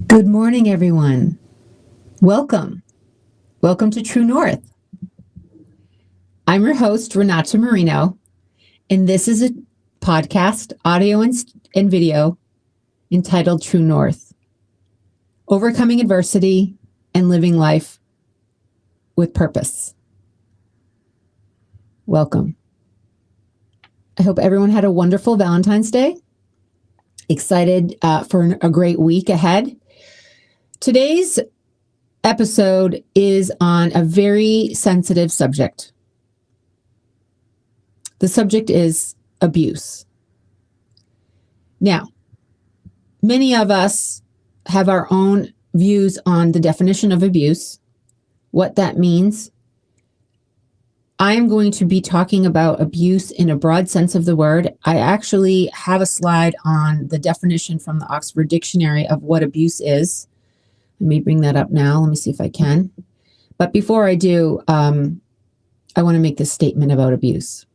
Good morning, everyone. Welcome. Welcome to True North. I'm your host, Renata Marino, and this is a podcast, audio and video, entitled True North: Overcoming Adversity and Living Life with Purpose. Welcome. I hope everyone had a wonderful Valentine's Day. Excited for a great week ahead. Today's episode is on a very sensitive subject. The subject is abuse. Now, many of us have our own views on the definition of abuse, what that means. I am going to be talking about abuse in a broad sense of the word. I actually have a slide on the definition from the Oxford Dictionary of what abuse is. Let me bring that up now. Let me see if I can. But before I do, I want to make this statement about abuse.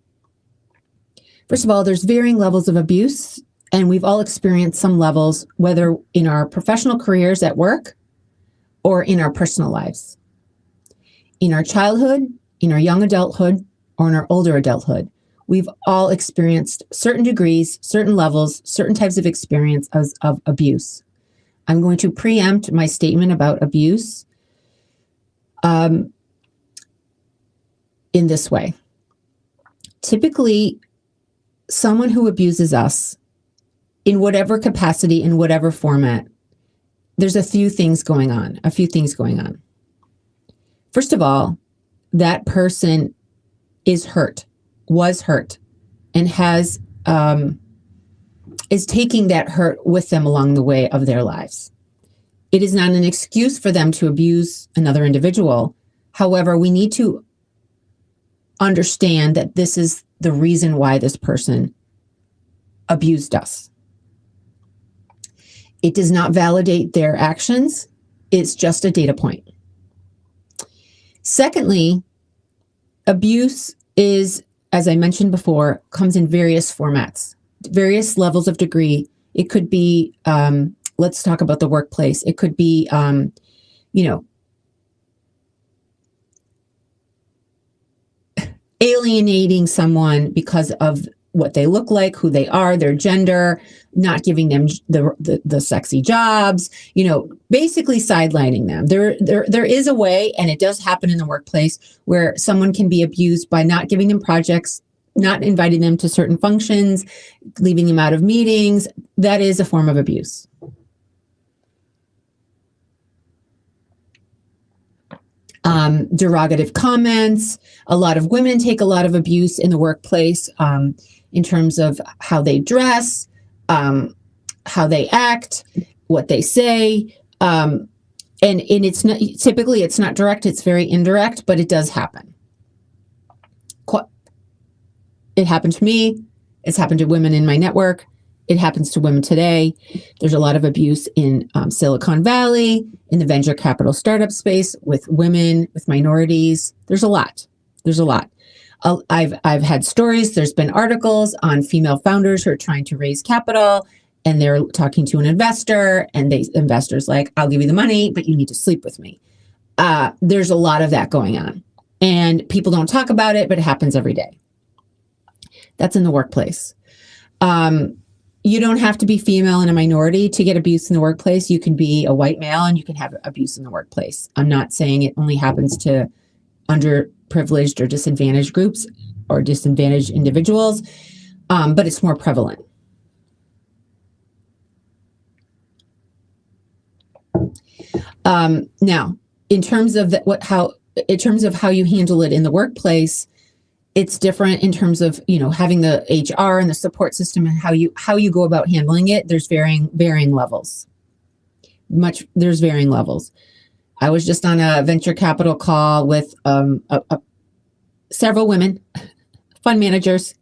First of all, there's varying levels of abuse, and we've all experienced some levels, whether in our professional careers at work or in our personal lives. In our childhood, in our young adulthood, or in our older adulthood, we've all experienced certain degrees, certain levels, certain types of experience of abuse. I'm going to preempt my statement about abuse in this way. Typically, someone who abuses us in whatever capacity, in whatever format, there's a few things going on. First of all, that person is hurt, was hurt, and is taking that hurt with them along the way of their lives. It is not an excuse for them to abuse another individual. However, we need to understand that this is the reason why this person abused us. It does not validate their actions. It's just a data point. Secondly, abuse is, as I mentioned before, comes in various formats, various levels of degree. It could be, let's talk about the workplace. It could be, alienating someone because of what they look like, who they are, their gender, not giving them the sexy jobs, basically sidelining them. There is a way, and it does happen in the workplace, where someone can be abused by not giving them projects, not inviting them to certain functions, leaving them out of meetings. That is a form of abuse. Derogative comments. A lot of women take a lot of abuse in the workplace in terms of how they dress, how they act, what they say. And it's not, typically it's not direct, it's very indirect, but it does happen. It happened to me. It's happened to women in my network. It happens to women today. There's a lot of abuse in Silicon Valley, in the venture capital startup space, with women, with minorities. There's a lot. I've had stories. There's been articles on female founders who are trying to raise capital, and they're talking to an investor, and the investor's like, "I'll give you the money, but you need to sleep with me." There's a lot of that going on, and people don't talk about it, but it happens every day. That's in the workplace. You don't have to be female and a minority to get abuse in the workplace. You can be a white male and you can have abuse in the workplace. I'm not saying it only happens to underprivileged or disadvantaged groups or disadvantaged individuals, but it's more prevalent. Now, in terms of how you handle it in the workplace, it's different in terms of, having the HR and the support system and how you go about handling it. There's varying levels. There's varying levels. I was just on a venture capital call with several women, fund managers,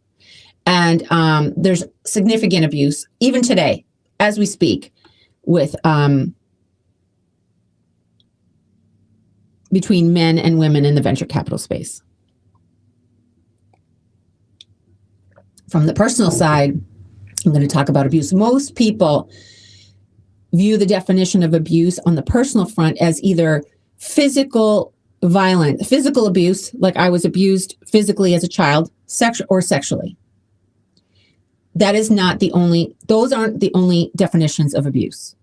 and there's significant abuse even today, as we speak, with between men and women in the venture capital space. From the personal side, I'm going to talk about abuse. Most people view the definition of abuse on the personal front as either physical abuse, like I was abused physically as a child, or sexually. Those aren't the only definitions of abuse.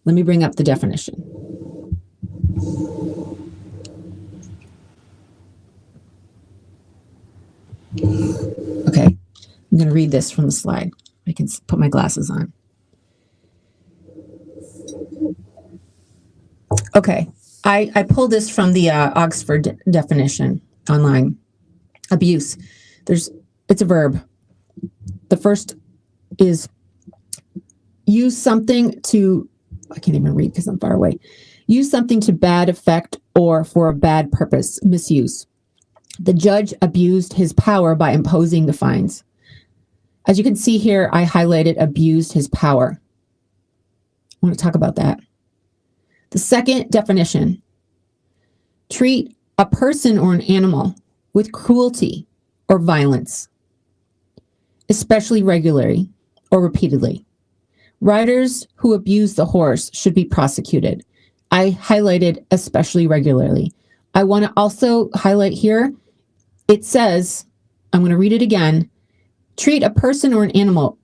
Let me bring up the definition. Okay, I'm going to read this from the slide. I can put my glasses on. Okay, I pulled this from the Oxford definition online. Abuse. It's a verb. The first is use something to, I can't even read because I'm far away. Use something to bad effect or for a bad purpose, misuse. The judge abused his power by imposing the fines. As you can see here, I highlighted abused his power. I want to talk about that. The second definition, treat a person or an animal with cruelty or violence, especially regularly or repeatedly. Riders who abuse the horse should be prosecuted. I highlighted especially regularly. I want to also highlight here, it says, I'm going to read it again, treat a person or an animal,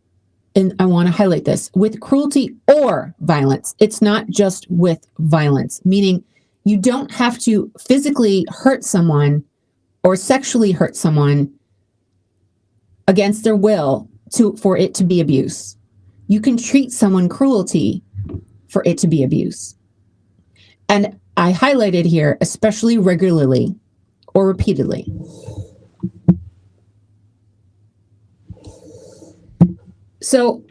and I want to highlight this, with cruelty or violence. It's not just with violence, meaning you don't have to physically hurt someone or sexually hurt someone against their will for it to be abuse. You can treat someone cruelty for it to be abuse. And I highlighted here, especially regularly or repeatedly. So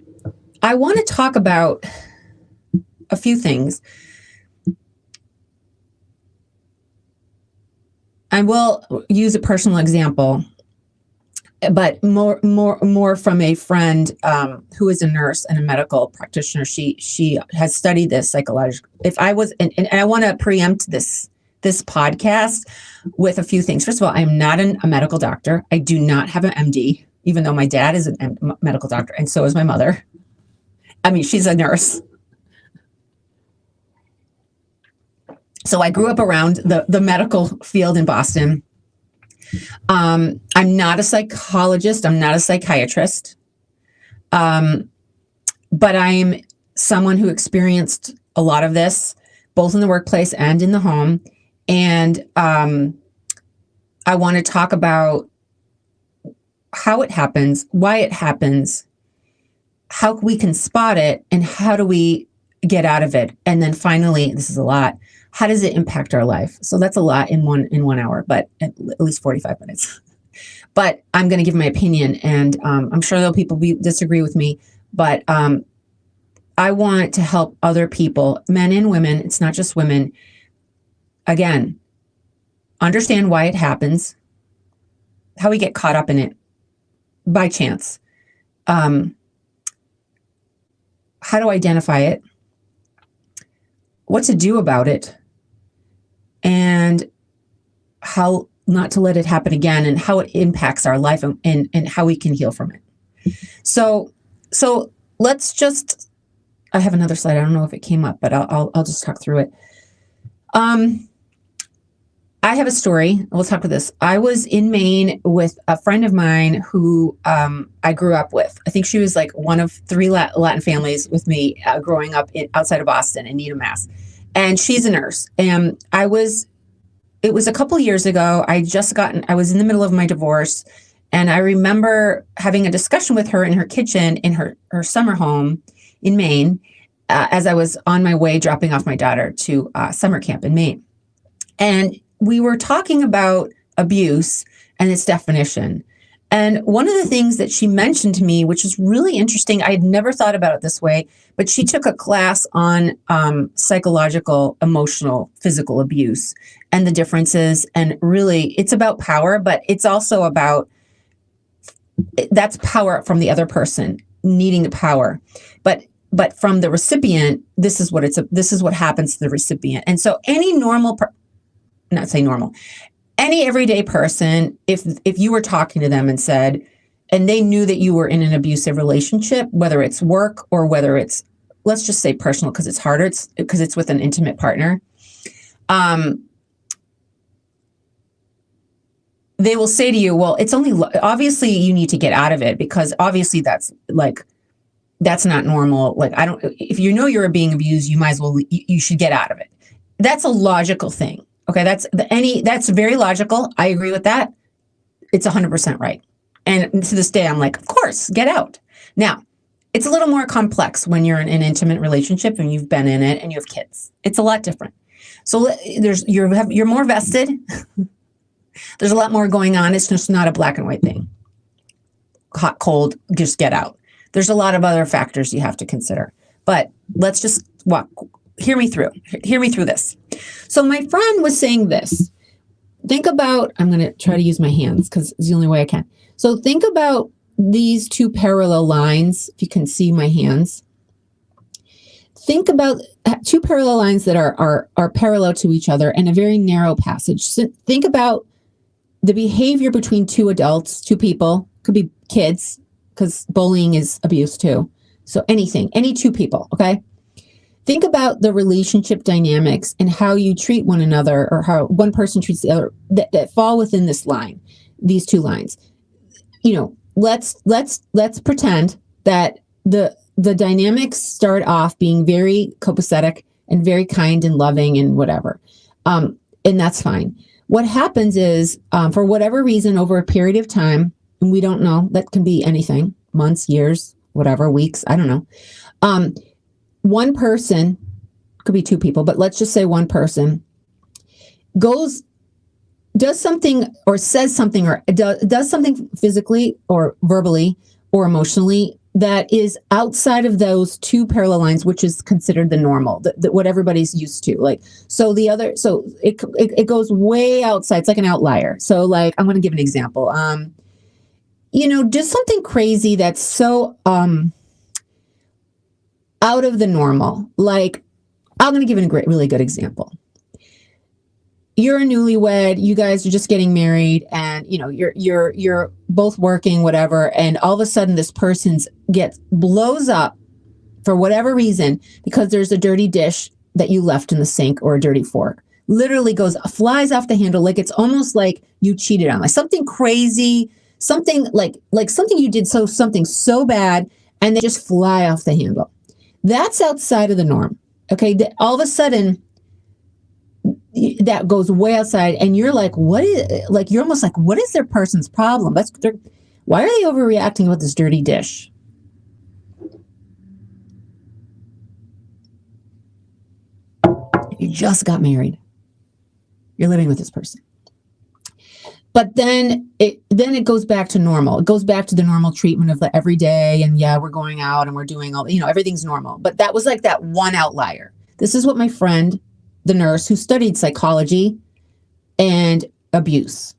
I want to talk about a few things. I will use a personal example, but more from a friend who is a nurse and a medical practitioner. She has studied this psychologically. If I was, and I want to preempt this podcast with a few things. First of all, I'm not a medical doctor. I do not have an MD, even though my dad is a medical doctor, and so is my mother. I mean, she's a nurse. So I grew up around the medical field in Boston. I'm not a psychologist. I'm not a psychiatrist. But I'm someone who experienced a lot of this, both in the workplace and in the home. And I want to talk about how it happens, why it happens, how we can spot it, and how do we get out of it. And then finally, this is a lot, how does it impact our life? So that's a lot in 1 hour, but at least 45 minutes. But I'm going to give my opinion, and I'm sure there'll people disagree with me, but I want to help other people, men and women. It's not just women. Again, understand why it happens, how we get caught up in it by chance, how to identify it, what to do about it, and how not to let it happen again, and how it impacts our life, and how we can heal from it. So let's just, I have another slide. I don't know if it came up, but I'll just talk through it. I have a story. We'll talk about this. I was in Maine with a friend of mine who I grew up with. I think she was like one of 3 Latin families with me growing up outside of Boston in Needham, Mass. And she's a nurse. And it was a couple years ago. I was in the middle of my divorce. And I remember having a discussion with her in her kitchen in her summer home in Maine as I was on my way dropping off my daughter to summer camp in Maine. And we were talking about abuse and its definition. And one of the things that she mentioned to me, which is really interesting, I had never thought about it this way, but she took a class on psychological, emotional, physical abuse and the differences. And really, it's about power, but it's also about, that's power from the other person needing the power. But from the recipient, this is what happens to the recipient. And so any any everyday person, if you were talking to them and they knew that you were in an abusive relationship, whether it's work or whether it's, let's just say personal, because it's harder, because it's with an intimate partner, they will say to you, well, it's only, obviously you need to get out of it, because obviously that's not normal. Like, if you know you're being abused, you might as well, you should get out of it. That's a logical thing. Okay, that's very logical. I agree with that. It's 100% right. And to this day, I'm like, of course, get out. Now, it's a little more complex when you're in an intimate relationship and you've been in it and you have kids. It's a lot different. So you're more vested. There's a lot more going on. It's just not a black and white thing. Hot, cold, just get out. There's a lot of other factors you have to consider. But let's just hear me through this. So my friend was saying this. Think about, I'm going to try to use my hands because it's the only way I can. So think about these 2 parallel lines. If you can see my hands. Think about 2 parallel lines that are parallel to each other in a very narrow passage. So think about the behavior between 2 adults, 2 people, could be kids, because bullying is abuse too. So any 2 people, okay? Think about the relationship dynamics and how you treat one another, or how one person treats the other, that fall within this line, these 2 lines. Let's pretend that the dynamics start off being very copacetic and very kind and loving and whatever. And that's fine. What happens is, for whatever reason, over a period of time, and we don't know, that can be anything, months, years, whatever, weeks, I don't know. One person, could be 2 people, but let's just say one person does something or says something or does something physically or verbally or emotionally that is outside of those 2 parallel lines, which is considered the normal, what everybody's used to. So it goes way outside. It's like an outlier. So I'm going to give an example. Just something crazy that's so out of the normal. I'm going to give a really good example. You're a newlywed, you guys are just getting married, and you're both working, whatever, and all of a sudden this person blows up for whatever reason because there's a dirty dish that you left in the sink, or a dirty fork. Literally flies off the handle, like it's almost like you cheated on, like something crazy, something like something you did, something so bad, and they just fly off the handle. That's outside of the norm. Okay, all of a sudden that goes way outside, and you're like, you're almost like, what is their person's problem? Why are they overreacting with this dirty dish? You just got married. You're living with this person. But then it goes back to normal. It goes back to the normal treatment of the everyday, and we're going out and we're doing all, everything's normal. But that was like that one outlier. This is what my friend, the nurse who studied psychology and abuse.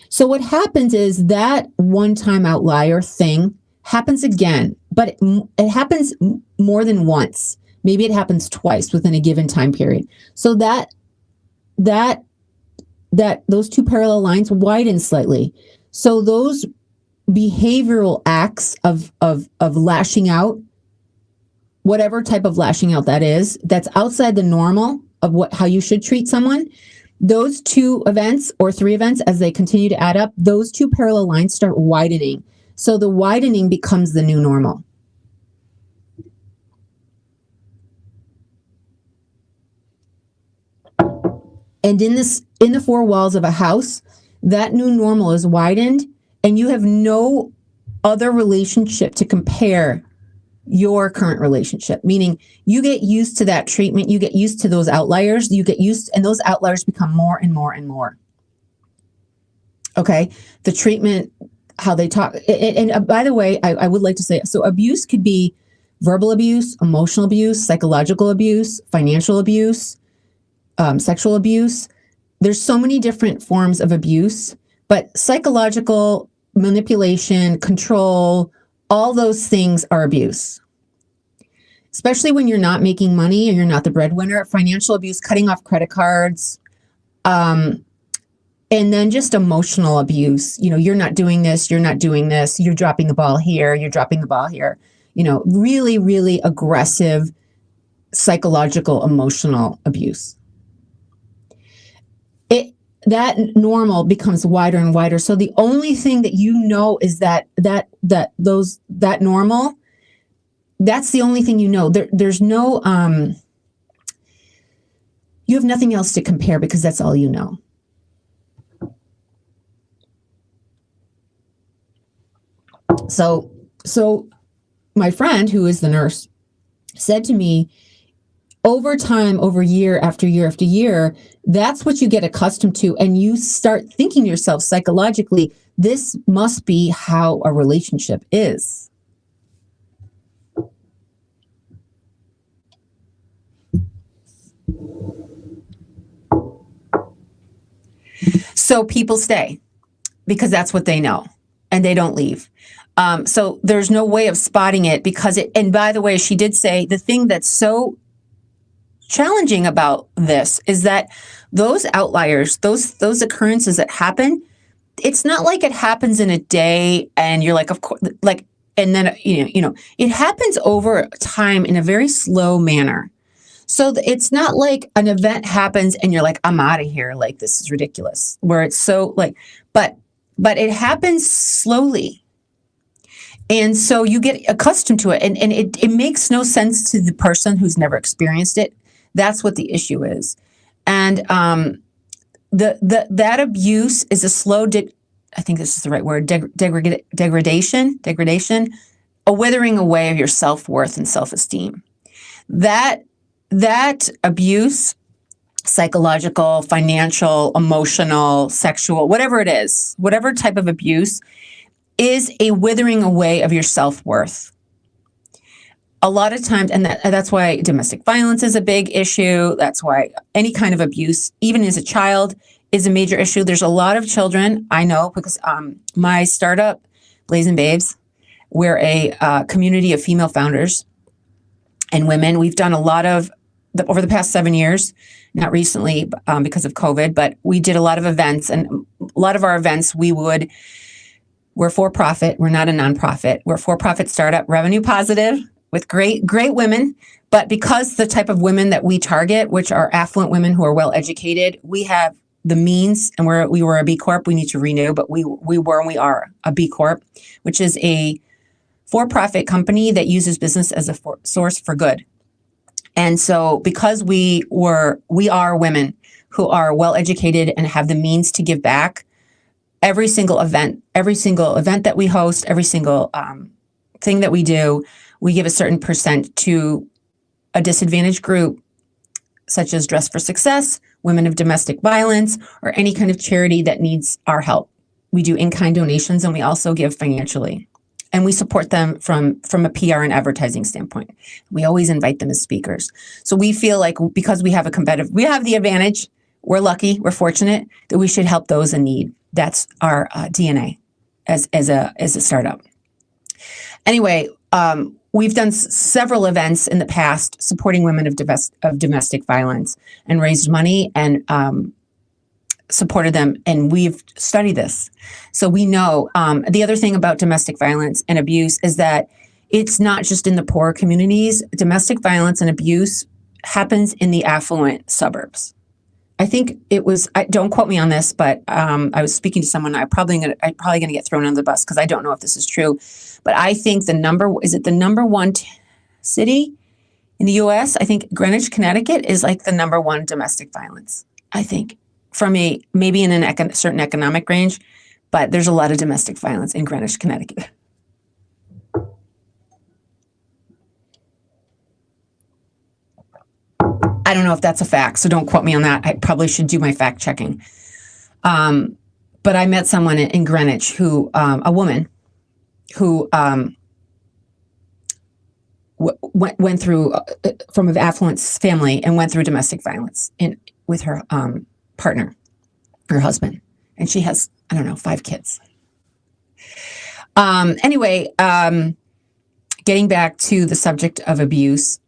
So what happens is that one-time outlier thing happens again, but it happens more than once. Maybe it happens twice within a given time period. So that those two parallel lines widen slightly. So those behavioral acts of lashing out, whatever type of lashing out that is, that's outside the normal of how you should treat someone, those two events or three events, as they continue to add up, those two parallel lines start widening. So the widening becomes the new normal. And in the four walls of a house, that new normal is widened, and you have no other relationship to compare your current relationship, meaning you get used to that treatment, you get used to those outliers, and those outliers become more and more and more. Okay, the treatment, how they talk, and by the way, I would like to say, so abuse could be verbal abuse, emotional abuse, psychological abuse, financial abuse, sexual abuse. There's so many different forms of abuse, but psychological manipulation, control, all those things are abuse. Especially when you're not making money and you're not the breadwinner. Financial abuse, cutting off credit cards, and then just emotional abuse. You're not doing this, you're not doing this, you're dropping the ball here, you're dropping the ball here. Really, really aggressive psychological, emotional abuse. That normal becomes wider and wider. So the only thing that is that normal, that's the only thing there's no, you have nothing else to compare because that's all you know. So my friend, who is the nurse, said to me, over time, over year after year after year, that's what you get accustomed to. And you start thinking to yourself psychologically, this must be how a relationship is. So people stay because that's what they know, and they don't leave. So there's no way of spotting it and by the way, she did say the thing that's so challenging about this is that those outliers, those occurrences that happen, it's not like it happens in a day and you're like, of course, like, and then, it happens over time in a very slow manner. So it's not like an event happens and you're like, I'm out of here. Like, this is ridiculous, where it's so like, but it happens slowly. And so you get accustomed to it, and it makes no sense to the person who's never experienced it. That's what the issue is. And that abuse is a slow, I think this is the right word, degradation, a withering away of your self-worth and self-esteem. That abuse, psychological, financial, emotional, sexual, whatever it is, whatever type of abuse, is a withering away of your self-worth. A lot of times, and that's why domestic violence is a big issue. That's why any kind of abuse, even as a child, is a major issue. There's a lot of children, I know, because my startup, Blazing Babes, we're a community of female founders and women. We've done a lot of, over the past 7 years, not recently because of COVID, but we did a lot of events, and a lot of our events, we're for profit. We're not a nonprofit. We're a for-profit startup, revenue positive, with great women. But because the type of women that we target, which are affluent women who are well educated, we have the means, and we were a B Corp. We need to renew, but we were and we are a B Corp, which is a for-profit company that uses business as a source for good. And so because we are women who are well educated and have the means to give back, every single event that we host, every single thing that we do, we give a certain percent to a disadvantaged group, such as Dress for Success, Women of Domestic Violence, or any kind of charity that needs our help. We do in-kind donations, and we also give financially. And we support them from a PR and advertising standpoint. We always invite them as speakers. So we feel like because we have the advantage, we're lucky, we're fortunate, that we should help those in need. That's our DNA as a startup. Anyway, we've done several events in the past supporting women of domestic violence and raised money and supported them, and we've studied this. So we know. The other thing about domestic violence and abuse is that it's not just in the poor communities. Domestic violence and abuse happens in the affluent suburbs. I think it was, don't quote me on this, but I was speaking to someone. I'm probably going to get thrown under the bus because I don't know if this is true. But I think the number one city in the U.S.? I think Greenwich, Connecticut is like the number one domestic violence, I think, from maybe in a certain economic range, but there's a lot of domestic violence in Greenwich, Connecticut. I don't know if that's a fact, so don't quote me on that. I probably should do my fact checking. But I met someone in Greenwich who, a woman who went through, from an affluent family, and went through domestic violence with her partner, her husband. And she has, 5 kids. Anyway, getting back to the subject of abuse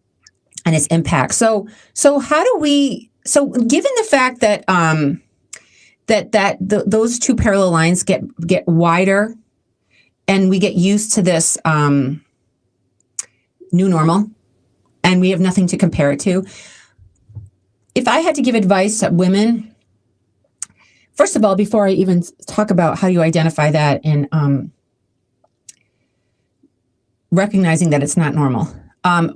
and its impact. So how do we, given the fact that those two parallel lines get wider, and we get used to this new normal, and we have nothing to compare it to. If I had to give advice to women, first of all, before I even talk about how you identify that and recognizing that it's not normal,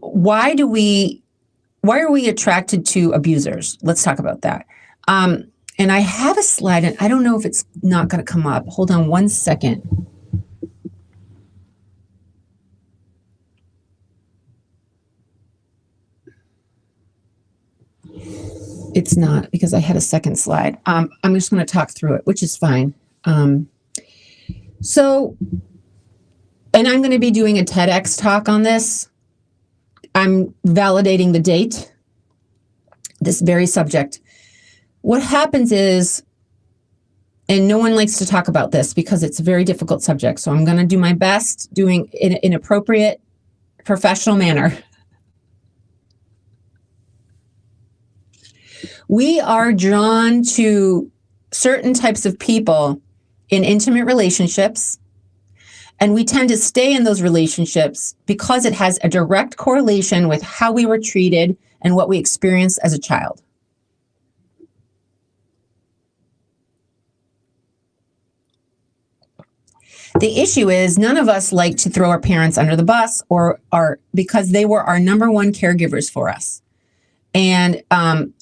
why are we attracted to abusers? Let's talk about that. And I have a slide, and I don't know if it's not going to come up. Hold on one second. It's not, because I had a second slide. I'm just going to talk through it, which is fine. And I'm going to be doing a TEDx talk on this. I'm validating the date, this very subject. What happens is, and no one likes to talk about this because it's a very difficult subject, so I'm going to do my best doing it in an appropriate, professional manner. We are drawn to certain types of people in intimate relationships, and we tend to stay in those relationships because it has a direct correlation with how we were treated and what we experienced as a child. The issue is none of us like to throw our parents under the bus because they were our number one caregivers for us. And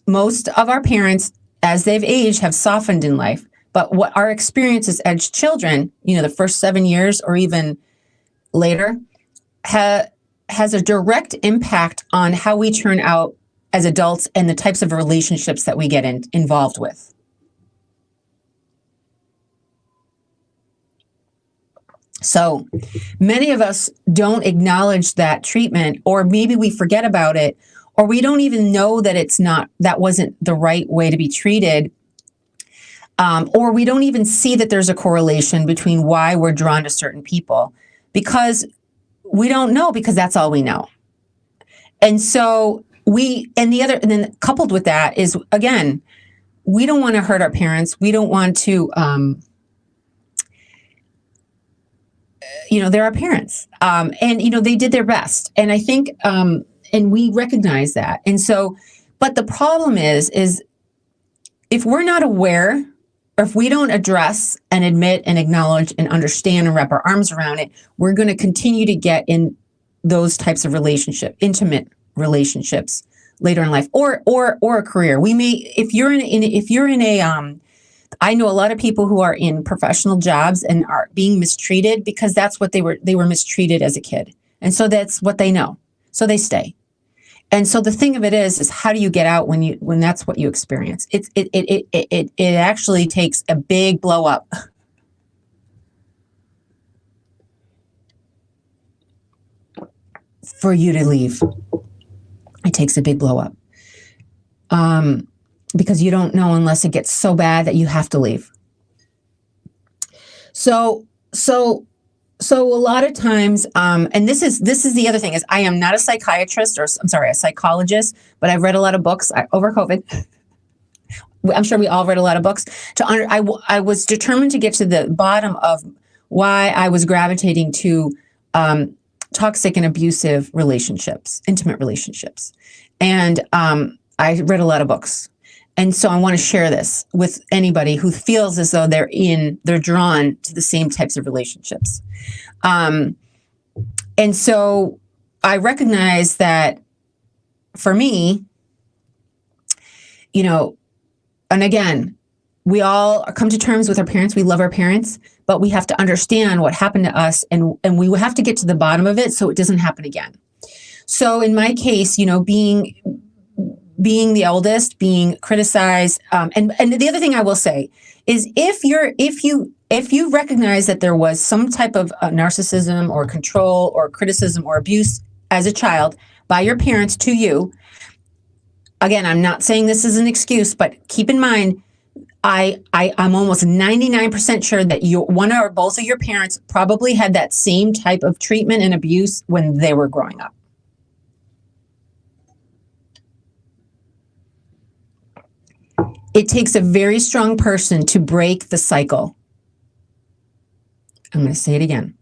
most of our parents, as they've aged, have softened in life. But what our experiences as children, the first 7 years or even later, has a direct impact on how we turn out as adults and the types of relationships that we get involved with. So many of us don't acknowledge that treatment, or maybe we forget about it, or we don't even know that that wasn't the right way to be treated. Or we don't even see that there's a correlation between why we're drawn to certain people, because we don't know, because that's all we know. And so and then coupled with that is, again, we don't want to hurt our parents. We don't want to, they're our parents. And, they did their best. And I think, and we recognize that. And so, but the problem is if we're not aware, or if we don't address and admit and acknowledge and understand and wrap our arms around it, we're going to continue to get in those types of intimate relationships later in life, or a career. We may, if you're in a, I know a lot of people who are in professional jobs and are being mistreated because that's what they were mistreated as a kid. And so that's what they know. So they stay. And so the thing of it is how do you get out when that's what you experience? It actually takes a big blow up. For you to leave. It takes a big blow up. Because you don't know unless it gets so bad that you have to leave. So a lot of times, and this is the other thing, is I am not a psychiatrist, a psychologist, but I've read a lot of books over COVID. I'm sure we all read a lot of books. I was determined to get to the bottom of why I was gravitating to toxic and abusive relationships, intimate relationships. And I read a lot of books. And so I want to share this with anybody who feels as though they're drawn to the same types of relationships. And so I recognize that for me, and again, we all come to terms with our parents. We love our parents, but we have to understand what happened to us, and we have to get to the bottom of it so it doesn't happen again. So in my case, being the eldest, being criticized, and the other thing I will say is if you recognize that there was some type of narcissism or control or criticism or abuse as a child by your parents to you, again, I'm not saying this is an excuse, but keep in mind, I'm almost 99% sure that one or both of your parents probably had that same type of treatment and abuse when they were growing up. It takes a very strong person to break the cycle. I'm going to say it again.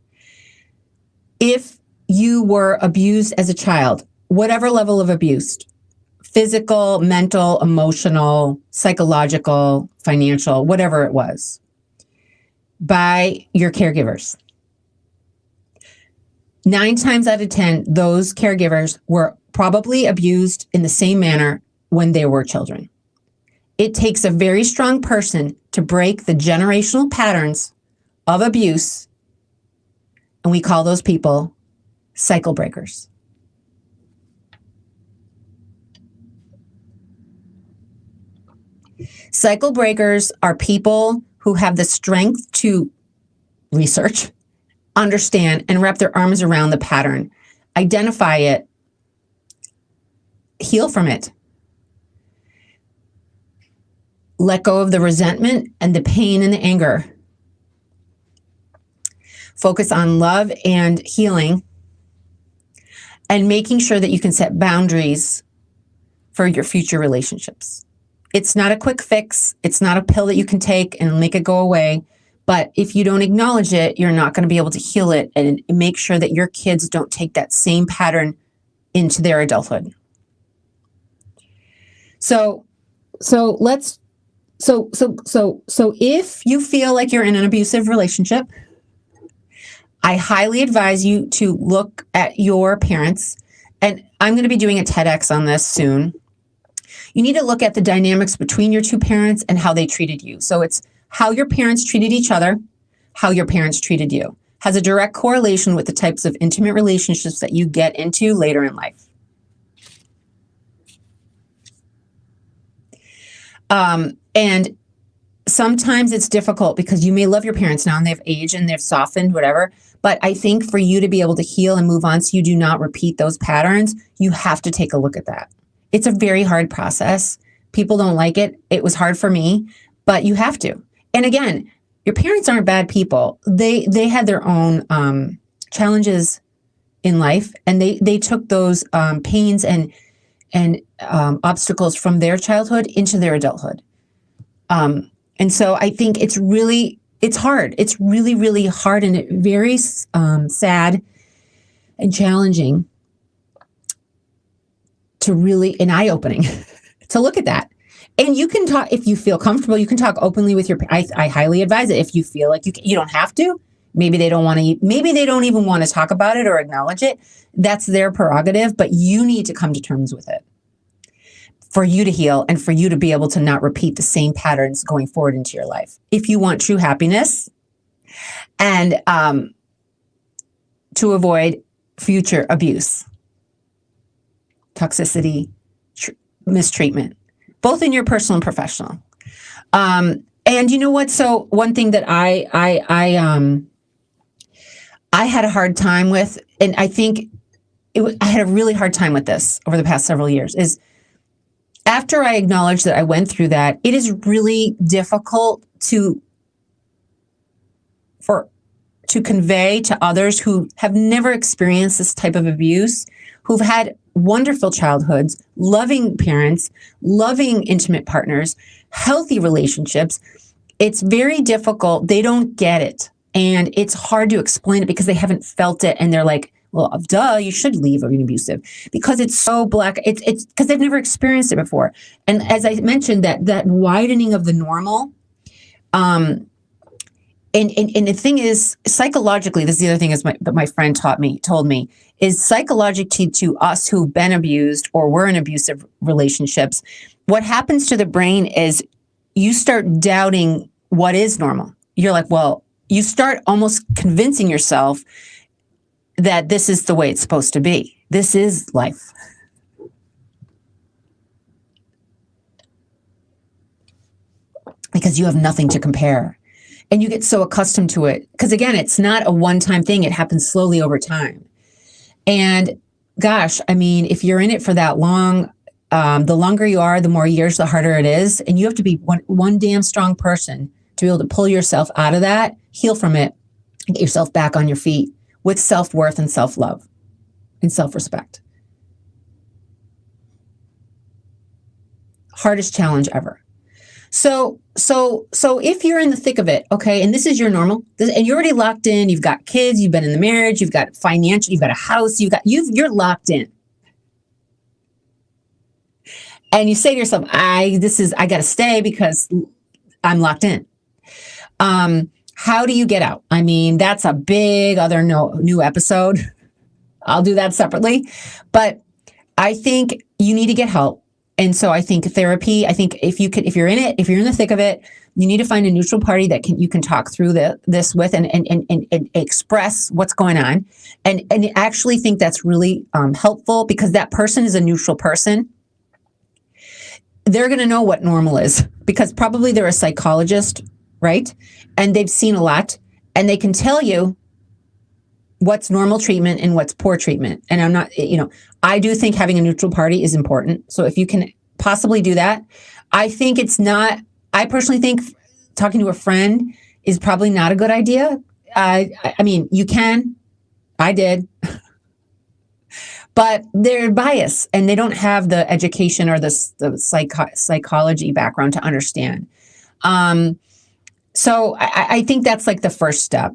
If you were abused as a child, whatever level of abuse, physical, mental, emotional, psychological, financial, whatever it was, by your caregivers, 9 times out of 10, those caregivers were probably abused in the same manner when they were children. It takes a very strong person to break the generational patterns of abuse, and we call those people cycle breakers. Cycle breakers are people who have the strength to research, understand, and wrap their arms around the pattern, identify it, heal from it, let go of the resentment and the pain and the anger. Focus on love and healing and making sure that you can set boundaries for your future relationships. It's not a quick fix. It's not a pill that you can take and make it go away. But if you don't acknowledge it, you're not going to be able to heal it and make sure that your kids don't take that same pattern into their adulthood. So if you feel like you're in an abusive relationship, I highly advise you to look at your parents. And I'm going to be doing a TEDx on this soon. You need to look at the dynamics between your two parents and how they treated you. So it's how your parents treated each other, how your parents treated you. Has a direct correlation with the types of intimate relationships that you get into later in life. And sometimes it's difficult because you may love your parents now and they've aged and they've softened, whatever. But I think for you to be able to heal and move on so you do not repeat those patterns, you have to take a look at that. It's a very hard process. People don't like it. It was hard for me, but you have to. And again, your parents aren't bad people. They had their own challenges in life, and they took those pains and obstacles from their childhood into their adulthood. And so I think it's hard. It's really, really hard and very sad and challenging to really, and eye-opening to look at that. And you can talk, if you feel comfortable, you can talk openly with I highly advise it. If you feel like you don't have to, maybe they don't even want to talk about it or acknowledge it. That's their prerogative, but you need to come to terms with it for you to heal and for you to be able to not repeat the same patterns going forward into your life. If you want true happiness and to avoid future abuse, toxicity, mistreatment, both in your personal and professional. And you know what? So one thing that I had a hard time with, and I think I had a really hard time with this over the past several years, is after I acknowledged that I went through that, it is really difficult to convey to others who have never experienced this type of abuse, who've had wonderful childhoods, loving parents, loving intimate partners, healthy relationships, it's very difficult. They don't get it. And it's hard to explain it because they haven't felt it. And they're like, well, duh, you should leave an abusive, because it's so black. It's because they've never experienced it before. And as I mentioned, that widening of the normal, and the thing is, psychologically, this is the other thing is my friend told me, is psychologically to us who've been abused or were in abusive relationships, what happens to the brain is you start doubting what is normal. You're like, well, you start almost convincing yourself that this is the way it's supposed to be. This is life. Because you have nothing to compare. And you get so accustomed to it. Because again, it's not a one-time thing. It happens slowly over time. And gosh, I mean, if you're in it for that long, the longer you are, the more years, the harder it is. And you have to be one damn strong person to be able to pull yourself out of that, heal from it, and get yourself back on your feet with self-worth and self-love and self-respect. Hardest challenge ever. So if you're in the thick of it, okay, and this is your normal, and you're already locked in, you've got kids, you've been in the marriage, you've got financial, you've got a house, you're locked in. And you say to yourself, I got to stay because I'm locked in. How do you get out? I mean, that's a big other new episode. I'll do that separately. But I think you need to get help. And so I think therapy, if you're in it, if you're in the thick of it, you need to find a neutral party that you can talk through this with and express what's going on. And actually think that's really helpful, because that person is a neutral person. They're going to know what normal is, because probably they're a psychologist, right? And they've seen a lot, and they can tell you what's normal treatment and what's poor treatment. And I'm not, I do think having a neutral party is important. So if you can possibly do that, I personally think talking to a friend is probably not a good idea. I mean, you can, I did, but they're biased and they don't have the education or the psychology background to understand. So I think that's like the first step.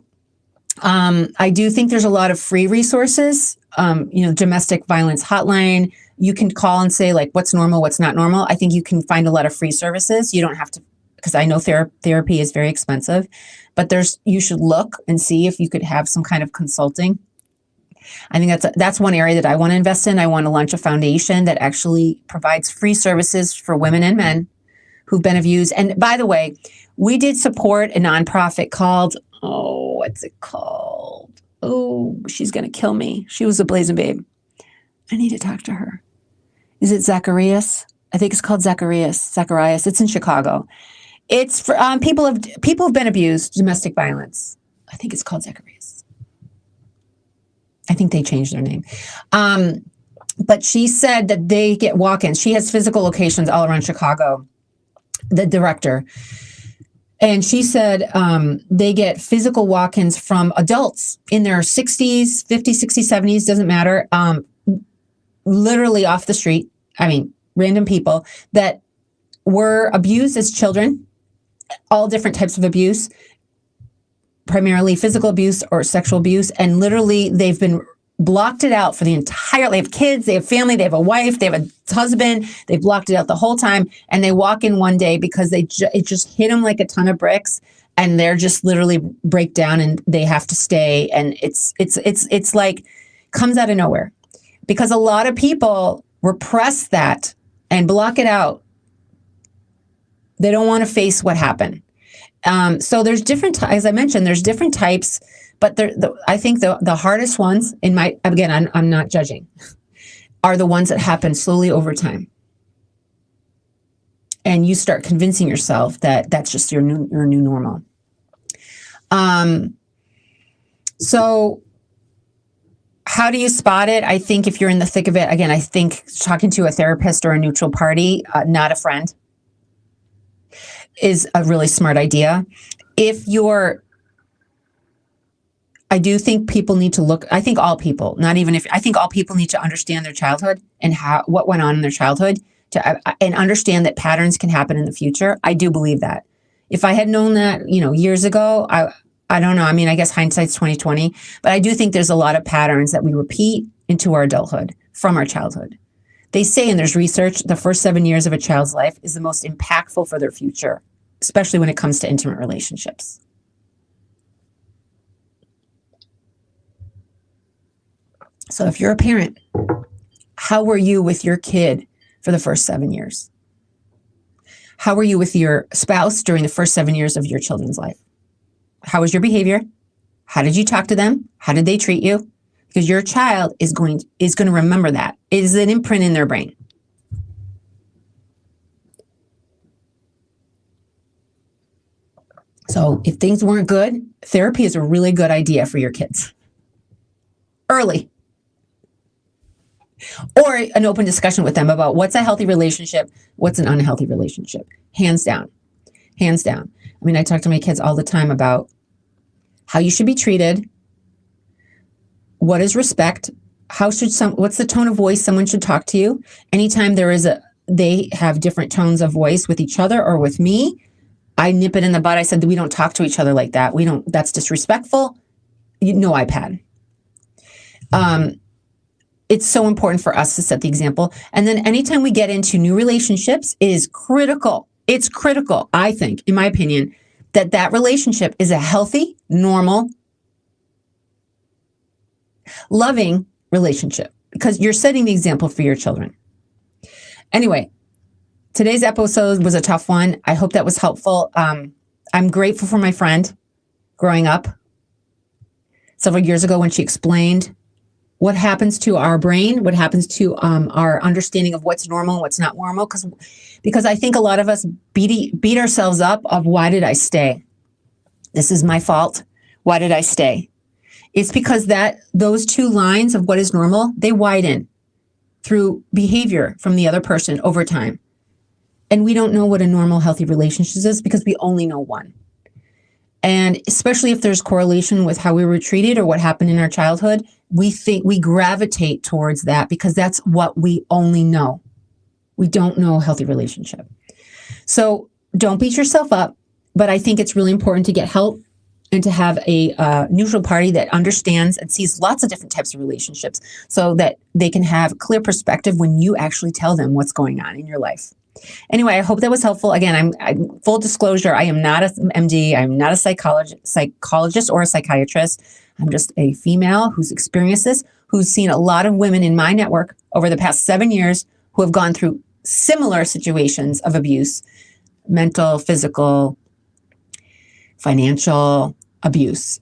I do think there's a lot of free resources, domestic violence hotline. You can call and say, like, what's normal, what's not normal. I think you can find a lot of free services. You don't have to, because I know therapy is very expensive, but you should look and see if you could have some kind of consulting. I think that's one area that I want to invest in. I want to launch a foundation that actually provides free services for women and men who've been abused. And by the way, we did support a nonprofit called, what's it called? Oh, she's going to kill me. She was a blazing babe. I need to talk to her. Is it Zacharias? I think it's called Zacharias. It's in Chicago. It's for people who've been abused, domestic violence. I think it's called Zacharias. I think they changed their name. But she said that they get walk-ins. She has physical locations all around Chicago, the director. And she said they get physical walk-ins from adults in their 60s, 50s, 60s, 70s, doesn't matter, literally off the street. I mean, random people that were abused as children, all different types of abuse, primarily physical abuse or sexual abuse. And literally they've been blocked it out for they have kids, they have family, they have a wife, they have a husband, they've blocked it out the whole time. And they walk in one day because it just hit them like a ton of bricks, and they're just literally break down and they have to stay. And it's like comes out of nowhere, because a lot of people repress that and block it out. They don't want to face what happened. So there's different, as I mentioned, there's different types. But I think the hardest ones, I'm not judging, are the ones that happen slowly over time. And you start convincing yourself that that's just your new normal. So how do you spot it? I think if you're in the thick of it, again, I think talking to a therapist or a neutral party, not a friend, is a really smart idea. I do think people need to look, I think all people, I think all people need to understand their childhood and what went on in their childhood and understand that patterns can happen in the future. I do believe that. If I had known that, years ago, I don't know. I mean, I guess hindsight's 2020, but I do think there's a lot of patterns that we repeat into our adulthood from our childhood. They say, and there's research, the first 7 years of a child's life is the most impactful for their future, especially when it comes to intimate relationships. So if you're a parent, how were you with your kid for the first 7 years? How were you with your spouse during the first 7 years of your children's life? How was your behavior? How did you talk to them? How did they treat you? Because your child is going to remember that. It is an imprint in their brain. So if things weren't good, therapy is a really good idea for your kids. Early. Or an open discussion with them about what's a healthy relationship, what's an unhealthy relationship. Hands down. Hands down. I mean, I talk to my kids all the time about how you should be treated, what is respect, what's the tone of voice someone should talk to you. Anytime they have different tones of voice with each other or with me, I nip it in the bud. I said, we don't talk to each other like that. That's disrespectful. No iPad. It's so important for us to set the example. And then anytime we get into new relationships, it is critical. It's critical, I think, in my opinion, that relationship is a healthy, normal, loving relationship, because you're setting the example for your children. Anyway, today's episode was a tough one. I hope that was helpful. I'm grateful for my friend growing up several years ago when she explained what happens to our brain, what happens to our understanding of what's normal and what's not normal. Because I think a lot of us beat ourselves up of, why did I stay? This is my fault. Why did I stay? It's because those two lines of what is normal, they widen through behavior from the other person over time. And we don't know what a normal, healthy relationship is because we only know one. And especially if there's correlation with how we were treated or what happened in our childhood, we gravitate towards that because that's what we only know. We don't know a healthy relationship. So don't beat yourself up, but I think it's really important to get help and to have a neutral party that understands and sees lots of different types of relationships so that they can have clear perspective when you actually tell them what's going on in your life. Anyway, I hope that was helpful. Again, I'm full disclosure, I am not an MD. I'm not a psychologist or a psychiatrist. I'm just a female who's experienced this, who's seen a lot of women in my network over the past 7 years who have gone through similar situations of abuse, mental, physical, financial abuse,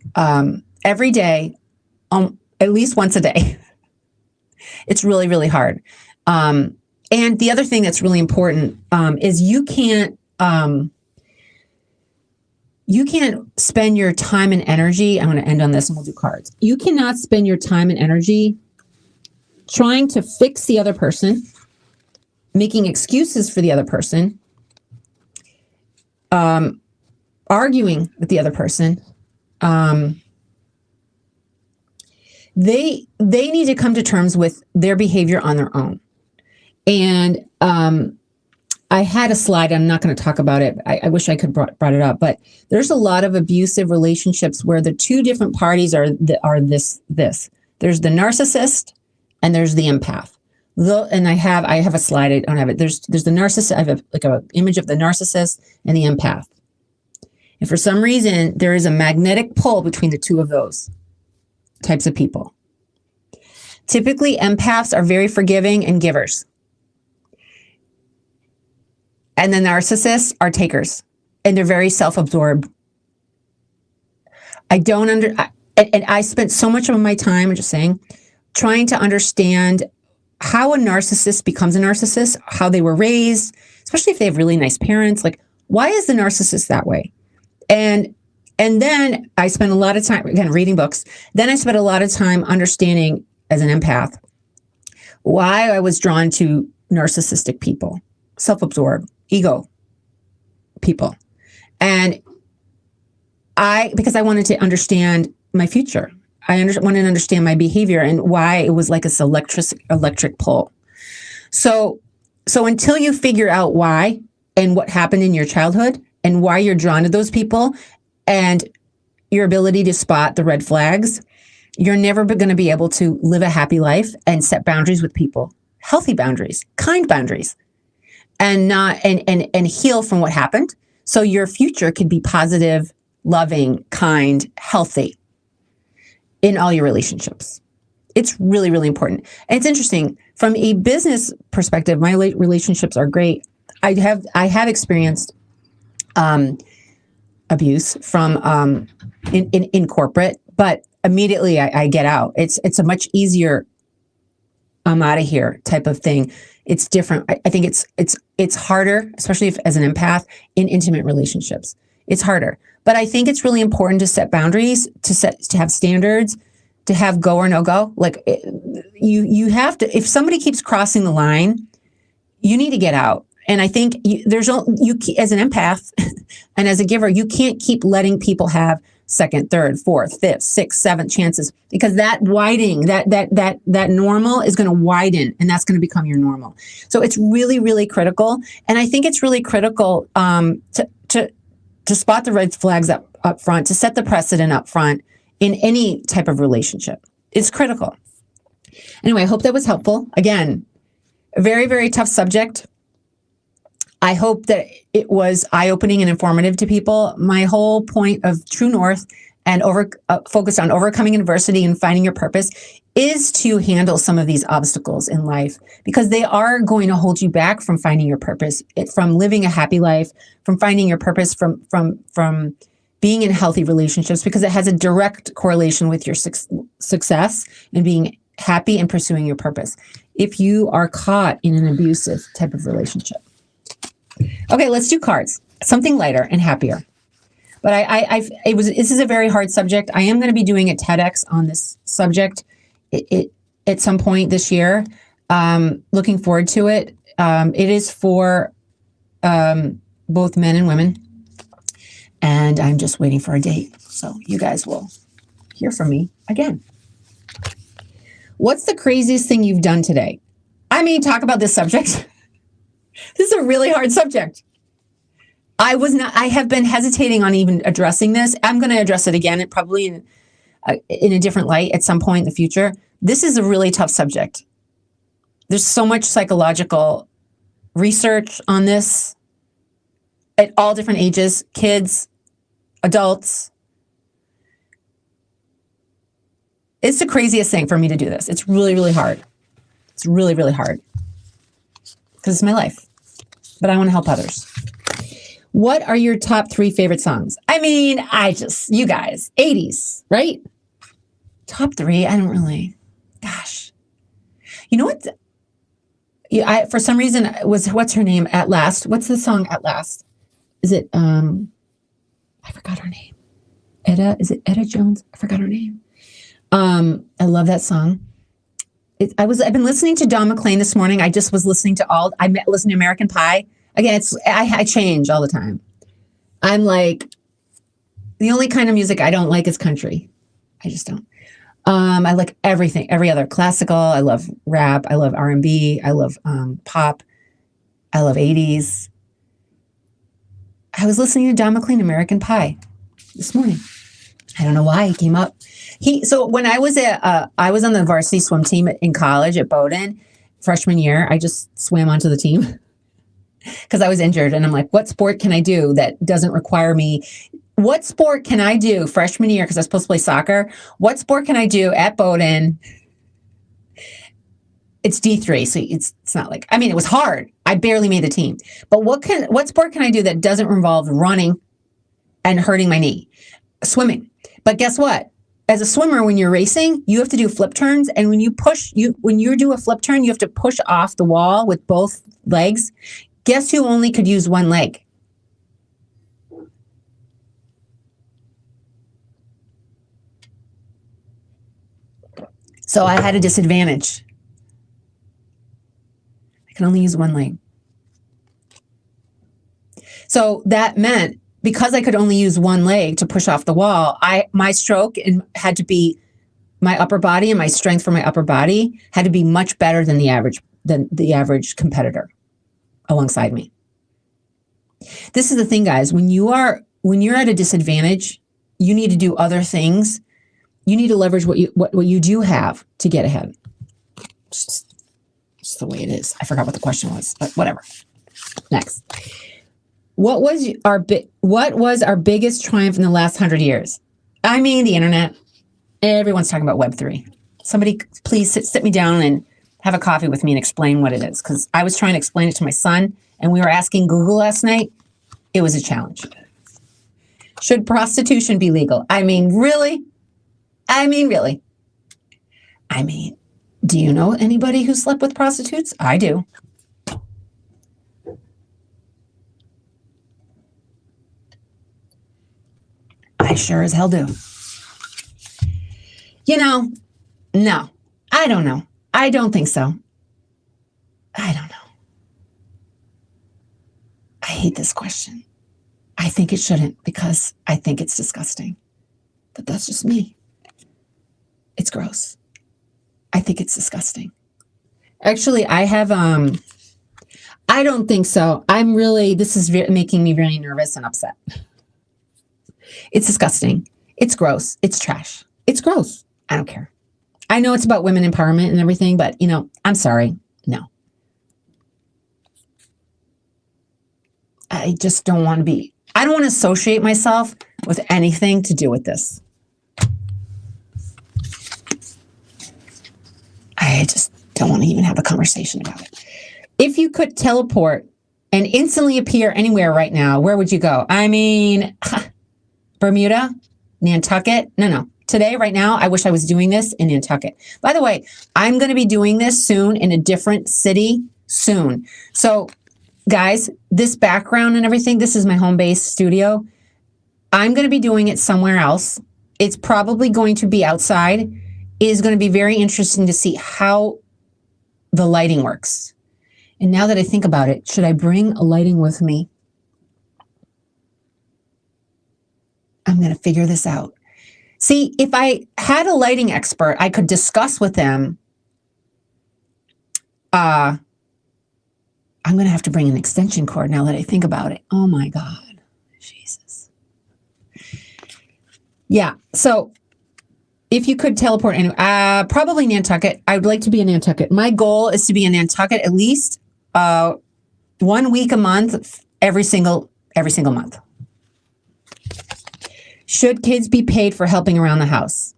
every day, at least once a day. It's really, really hard. And the other thing that's really important is you can't spend your time and energy. I'm going to end on this and we'll do cards. You cannot spend your time and energy trying to fix the other person, making excuses for the other person, arguing with the other person. They need to come to terms with their behavior on their own. And I had a slide. I'm not going to talk about it. I wish I could brought it up, but there's a lot of abusive relationships where the two different parties are this. There's the narcissist and there's the empath. And I have a slide. I don't have it. There's the narcissist. I have an image of the narcissist and the empath. And for some reason, there is a magnetic pull between the two of those types of people. Typically, empaths are very forgiving and givers. And the narcissists are takers, and they're very self-absorbed. And I spent so much of my time, I'm just saying, trying to understand how a narcissist becomes a narcissist, how they were raised, especially if they have really nice parents. Like, why is the narcissist that way? And then I spent a lot of time, again, reading books. Then I spent a lot of time understanding, as an empath, why I was drawn to narcissistic people, self-absorbed, ego people. And because I wanted to understand my future. I wanted to understand my behavior and why it was like this electric pull. So So until you figure out why and what happened in your childhood and why you're drawn to those people and your ability to spot the red flags, you're never going to be able to live a happy life and set boundaries with people, healthy boundaries, kind boundaries, and not and heal from what happened. So your future could be positive, loving, kind, healthy in all your relationships. It's really, really important. And it's interesting from a business perspective. My relationships are great. I have experienced abuse from in corporate, but immediately I get out. It's a much easier I'm out of here type of thing. It's different. I think it's harder, especially if, as an empath, in intimate relationships. It's harder, but I think it's really important to set boundaries, to have standards, to have go or no go. Like you have to. If somebody keeps crossing the line, you need to get out. And I think there's you as an empath and as a giver, you can't keep letting people have second, third, fourth, fifth, sixth, seventh chances, because that widening, that normal is going to widen, and that's going to become your normal. So it's really, really critical. And I think it's really critical to spot the red flags up front, to set the precedent up front in any type of relationship. It's critical. Anyway, I hope that was helpful. Again, a very, very tough subject. I hope that it was eye-opening and informative to people. My whole point of True North and focused on overcoming adversity and finding your purpose is to handle some of these obstacles in life, because they are going to hold you back from finding your purpose, from living a happy life, from finding your purpose, from being in healthy relationships, because it has a direct correlation with your success and being happy and pursuing your purpose if you are caught in an abusive type of relationship. Okay, let's do cards. Something lighter and happier. But this is a very hard subject. I am going to be doing a TEDx on this subject at some point this year. Looking forward to it. It is for both men and women. And I'm just waiting for a date. So you guys will hear from me again. What's the craziest thing you've done today? I mean, talk about this subject. This is a really hard subject. I have been hesitating on even addressing this. I'm going to address it again, probably in a different light at some point in the future. This is a really tough subject. There's so much psychological research on this at all different ages, kids, adults. It's the craziest thing for me to do this. It's really, really hard. It's really, really hard. Because it's my life, but I want to help others. What are your top 3 favorite songs? I mean, you guys, 80s, right? Top 3, I don't really, gosh. You know what? For some reason, what's her name? At Last. What's the song At Last? Is it, I forgot her name. Is it Etta Jones? I forgot her name. I love that song. I've been listening to Don McLean this morning. I just was listening to listened to American Pie. Again, I change all the time. I'm like, the only kind of music I don't like is country. I just don't. I like everything, every other classical. I love rap. I love R&B. I love pop. I love 80s. I was listening to Don McLean, American Pie this morning. I don't know why he came up. So when I was on the varsity swim team in college at Bowdoin, freshman year, I just swam onto the team because I was injured. And I'm like, what sport can I do that doesn't require me? What sport can I do freshman year? Because I was supposed to play soccer. What sport can I do at Bowdoin? It's D3, so it's not like, I mean, it was hard. I barely made the team. But what sport can I do that doesn't involve running and hurting my knee? Swimming. But guess what? As a swimmer, when you're racing, you have to do flip turns. And when you do a flip turn, you have to push off the wall with both legs. Guess who only could use one leg? So I had a disadvantage. I can only use one leg. So that meant, because I could only use one leg to push off the wall, my stroke had to be, my upper body and my strength for my upper body had to be much better than the average competitor. alongside me. This is the thing, guys. When you're at a disadvantage, you need to do other things. You need to leverage what you do have to get ahead. It's just the way it is. I forgot what the question was, but whatever. Next. What was our biggest triumph in the last 100 years? I mean, the internet. Everyone's talking about Web3. Somebody please sit me down and have a coffee with me and explain what it is. Because I was trying to explain it to my son, and we were asking Google last night. It was a challenge. Should prostitution be legal? I mean, really? Do you know anybody who slept with prostitutes? I do. I sure as hell do. No, I don't know. I don't think so. I don't know. I hate this question. I think it shouldn't because I think it's disgusting. But that's just me. It's gross. I think it's disgusting. Actually, I have, I don't think so. This is making me really nervous and upset. It's disgusting. It's gross. It's trash. It's gross. I don't care. I know it's about women empowerment and everything, but I'm sorry. No. I just don't want to I don't want to associate myself with anything to do with this. I just don't want to even have a conversation about it. If you could teleport and instantly appear anywhere right now, where would you go? I mean, Bermuda, Nantucket. No. Today, right now, I wish I was doing this in Nantucket. By the way, I'm going to be doing this soon in a different city soon. So, guys, this background and everything, this is my home base studio. I'm going to be doing it somewhere else. It's probably going to be outside. It is going to be very interesting to see how the lighting works. And now that I think about it, should I bring a lighting with me? I'm going to figure this out. See, if I had a lighting expert, I could discuss with them. I'm going to have to bring an extension cord now that I think about it. Oh my God. Jesus. Yeah. So if you could teleport anywhere, probably Nantucket. I would like to be in Nantucket. My goal is to be in Nantucket at least 1 week a month, every single month. Should kids be paid for helping around the house?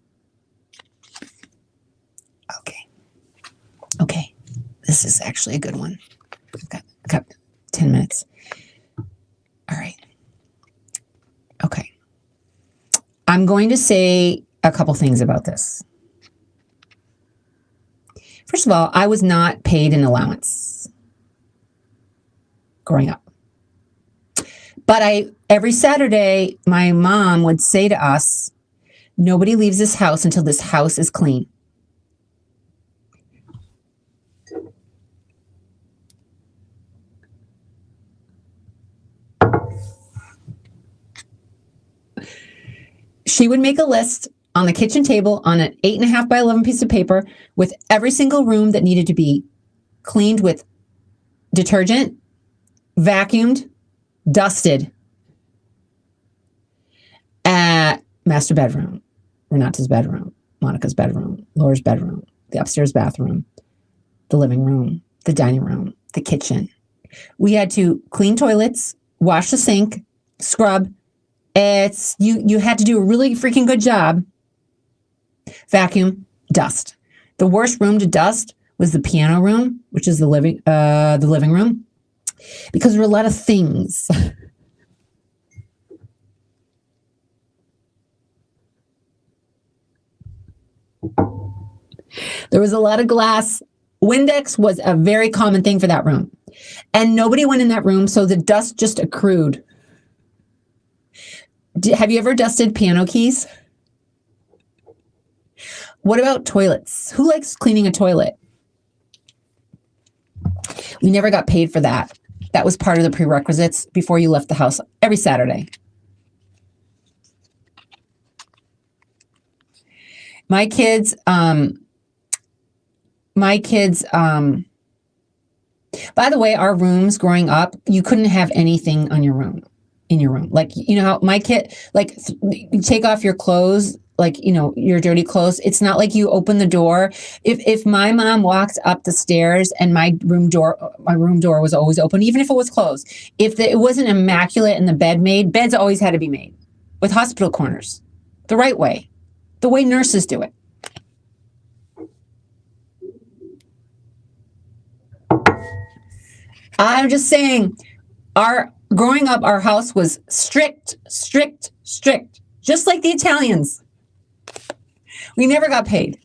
Okay. This is actually a good one. I've got 10 minutes. All right. Okay. I'm going to say a couple things about this. First of all, I was not paid an allowance growing up. But every Saturday, my mom would say to us, nobody leaves this house until this house is clean. She would make a list on the kitchen table on an 8.5 by 11 piece of paper with every single room that needed to be cleaned with detergent, vacuumed, dusted. Master bedroom, Renata's bedroom, Monica's bedroom, Laura's bedroom, the upstairs bathroom, the living room, the dining room, the kitchen. We had to clean toilets, wash the sink, scrub. You had to do a really freaking good job. Vacuum, dust. The worst room to dust was the piano room, which is the living room, because there were a lot of things. There was a lot of glass. Windex was a very common thing for that room. And nobody went in that room, so the dust just accrued. Have you ever dusted piano keys? What about toilets? Who likes cleaning a toilet? We never got paid for that. That was part of the prerequisites before you left the house every Saturday. My kids, By the way, our rooms growing up, you couldn't have anything on your room, in your room. Like, you know how my kid, like, you take off your clothes, like, you know, your dirty clothes. It's not like you open the door. If my mom walked up the stairs and my room door was always open, even if it was closed. It wasn't immaculate and the beds always had to be made with hospital corners, the right way, the way nurses do it. I'm just saying, growing up, our house was strict, just like the Italians. We never got paid.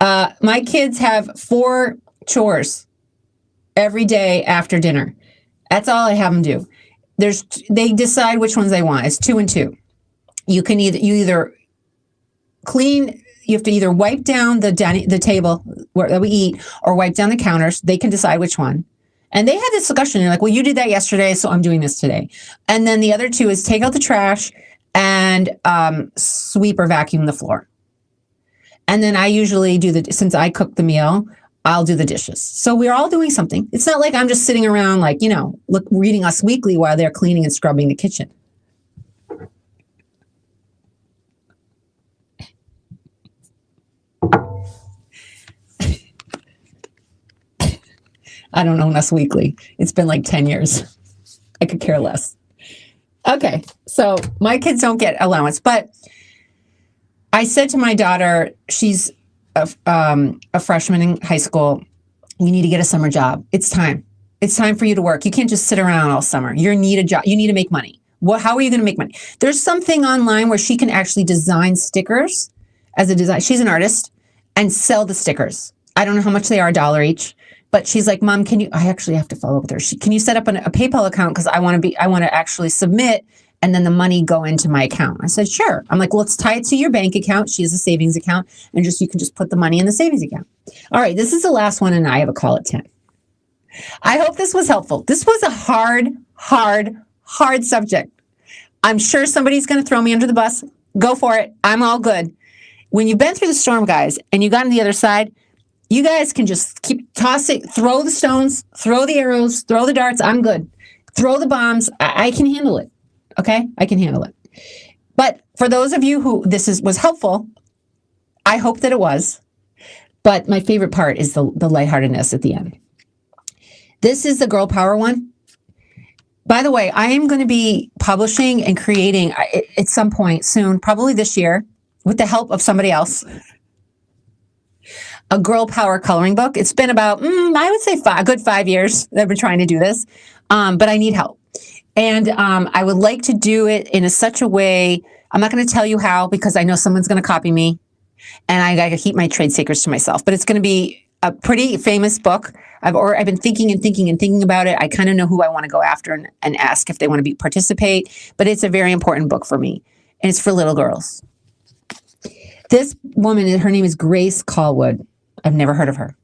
My kids have 4 chores every day after dinner. That's all I have them do. They decide which ones they want. It's 2 and 2. You either clean. You have to either wipe down the table that we eat, or wipe down the counters. They can decide which one. And they had this discussion. You're like, well, you did that yesterday, so I'm doing this today. And then the other 2 is take out the trash and sweep or vacuum the floor. And then I usually since I cook the meal, I'll do the dishes. So we're all doing something. It's not like I'm just sitting around, like, you know, reading Us Weekly while they're cleaning and scrubbing the kitchen. I don't own Us Weekly. It's been like 10 years. I could care less. Okay, so my kids don't get allowance, but I said to my daughter, she's a freshman in high school, you need to get a summer job. It's time. It's time for you to work. You can't just sit around all summer. You need a job. You need to make money. How are you going to make money? There's something online where she can actually design stickers as a design. She's an artist and sell the stickers. I don't know how much they are, $1 each. But she's like, Mom, I actually have to follow up with her. Can you set up a PayPal account? Because I want to actually submit and then the money go into my account. I said, sure. I'm like, well, let's tie it to your bank account. She has a savings account, and you can just put the money in the savings account. All right, this is the last one, and I have a call at 10. I hope this was helpful. This was a hard subject. I'm sure somebody's going to throw me under the bus. Go for it. I'm all good. When you've been through the storm, guys, and you got on the other side, you guys can just keep tossing, throw the stones, throw the arrows, throw the darts. I'm good. Throw the bombs. I can handle it. Okay? I can handle it. But for those of you who was helpful, I hope that it was. But my favorite part is the lightheartedness at the end. This is the Girl Power one. By the way, I am going to be publishing and creating at some point soon, probably this year, with the help of somebody else, a Girl Power coloring book. It's been about, I would say a good 5 years that I've been trying to do this, but I need help. And I would like to do it in such a way, I'm not going to tell you how, because I know someone's going to copy me, and I got to keep my trade secrets to myself. But it's going to be a pretty famous book. I've been thinking about it. I kind of know who I want to go after and ask if they want to participate. But it's a very important book for me, and it's for little girls. This woman, her name is Grace Callwood. I've never heard of her.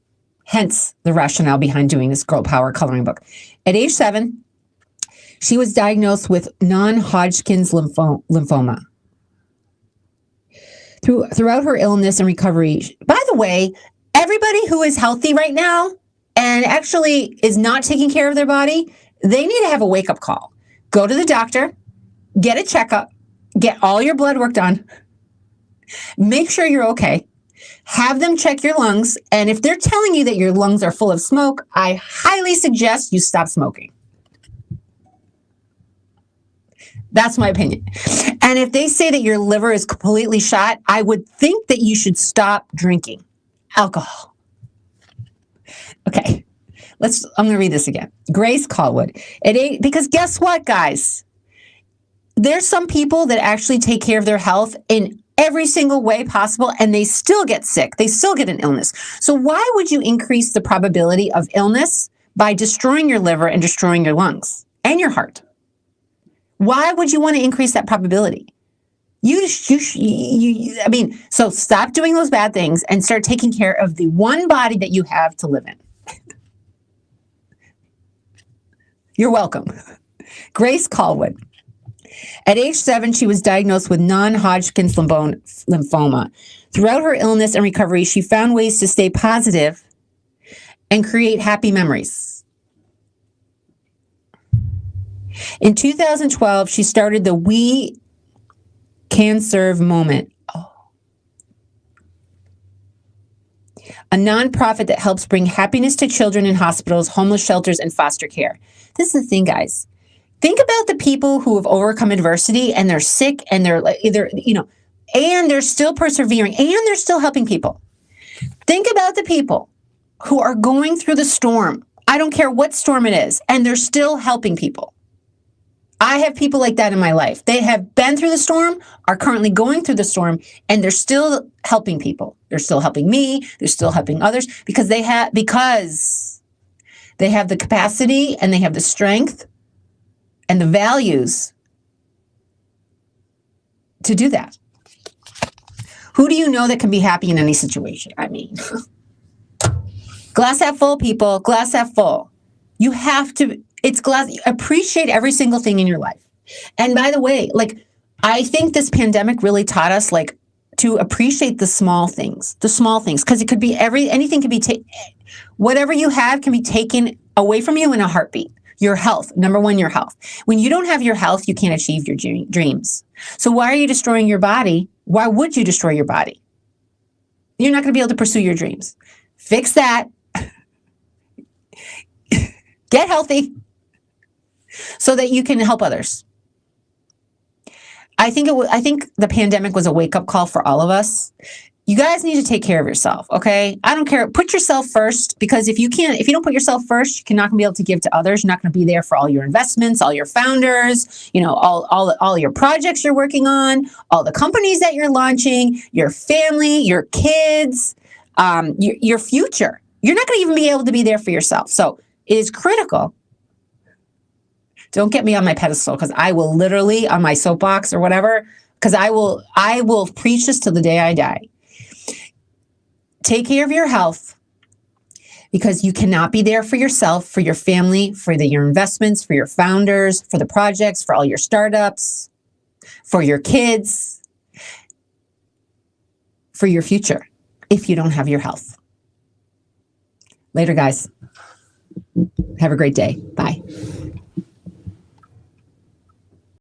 Hence the rationale behind doing this Girl Power coloring book. At age 7, she was diagnosed with non-Hodgkin's lymphoma. Throughout her illness and recovery, by the way, everybody who is healthy right now and actually is not taking care of their body, they need to have a wake-up call. Go to the doctor, get a checkup, get all your blood work done, make sure you're okay. Have them check your lungs, and if they're telling you that your lungs are full of smoke, I highly suggest you stop smoking. That's my opinion. And if they say that your liver is completely shot, I would think that you should stop drinking alcohol. Okay, I'm going to read this again. Grace Callwood. Because guess what, guys? There's some people that actually take care of their health in every single way possible, and they still get sick. They still get an illness. So why would you increase the probability of illness by destroying your liver and destroying your lungs and your heart? Why would you want to increase that probability? So stop doing those bad things and start taking care of the one body that you have to live in. You're welcome. Grace Callwood. At age 7, she was diagnosed with non-Hodgkin's lymphoma. Throughout her illness and recovery, she found ways to stay positive and create happy memories. In 2012, she started the We Can Serve Moment, a nonprofit that helps bring happiness to children in hospitals, homeless shelters, and foster care. This is the thing, guys. Think about the people who have overcome adversity and they're sick and they're either, and they're still persevering and they're still helping people. Think about the people who are going through the storm. I don't care what storm it is, and they're still helping people. I have people like that in my life. They have been through the storm, are currently going through the storm, and they're still helping people. They're still helping me. They're still helping others because they have the capacity and they have the strength and the values to do that. Who do you know that can be happy in any situation? I mean, glass half full, people, glass half full. You have to, appreciate every single thing in your life. And by the way, I think this pandemic really taught us, to appreciate the small things, because it could be anything can be whatever you have can be taken away from you in a heartbeat. Your health, number one, your health. When you don't have your health, you can't achieve your dreams. So why are you destroying your body? Why would you destroy your body? You're not going to be able to pursue your dreams. Fix that. Get healthy so that you can help others. I think the pandemic was a wake-up call for all of us. You guys need to take care of yourself, okay? I don't care. Put yourself first, because if you don't put yourself first, you're not going to be able to give to others. You're not going to be there for all your investments, all your founders, all your projects you're working on, all the companies that you're launching, your family, your kids, your future. You're not going to even be able to be there for yourself. So it is critical. Don't get me on my pedestal, because I will literally, on my soapbox or whatever, because I will preach this till the day I die. Take care of your health, because you cannot be there for yourself, for your family, for your investments, for your founders, for the projects, for all your startups, for your kids, for your future, if you don't have your health. Later, guys. Have a great day. Bye.